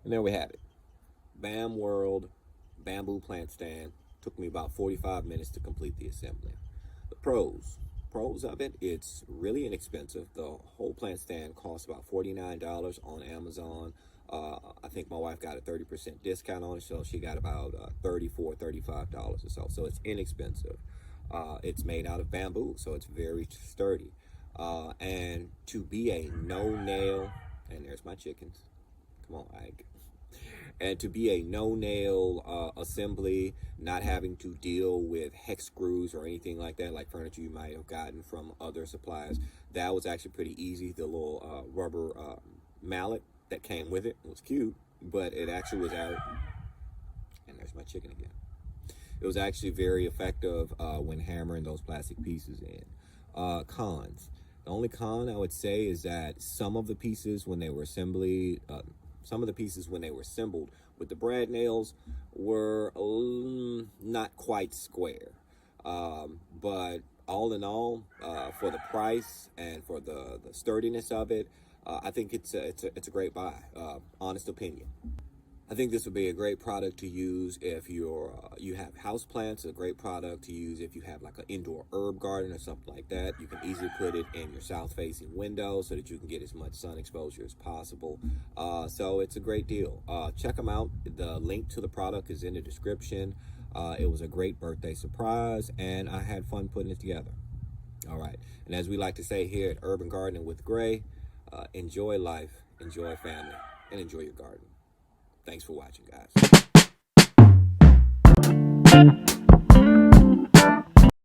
And there we have it. Bamworld bamboo plant stand. Took me about 45 minutes to complete the assembly. The pros of it, it's really inexpensive. The whole plant stand costs about $49 on Amazon. I think my wife got a 30% discount on it, so she got about $34, $35 or so. So it's inexpensive. It's made out of bamboo, so it's very sturdy. And to be a no nail, and there's my chickens. Come on, Ike. And to be a no nail assembly, not having to deal with hex screws or anything like that, like furniture you might have gotten from other suppliers, that was actually pretty easy. The little rubber mallet that came with it was cute, but it actually was out. And there's my chicken again. It was actually very effective when hammering those plastic pieces in. Cons. The only con I would say is that some of the pieces when they were assembled with the brad nails were not quite square. But all in all, for the price and for the sturdiness of it, I think it's a great buy. Honest opinion. I think this would be a great product to use if you have house plants. A great product to use if you have like an indoor herb garden or something like that. You can easily put it in your south-facing window so that you can get as much sun exposure as possible. So it's a great deal. Check them out. The link to the product is in the description. It was a great birthday surprise, and I had fun putting it together. All right, and as we like to say here at Urban Gardening with Gray, enjoy life, enjoy family, and enjoy your garden. Thanks for watching, guys.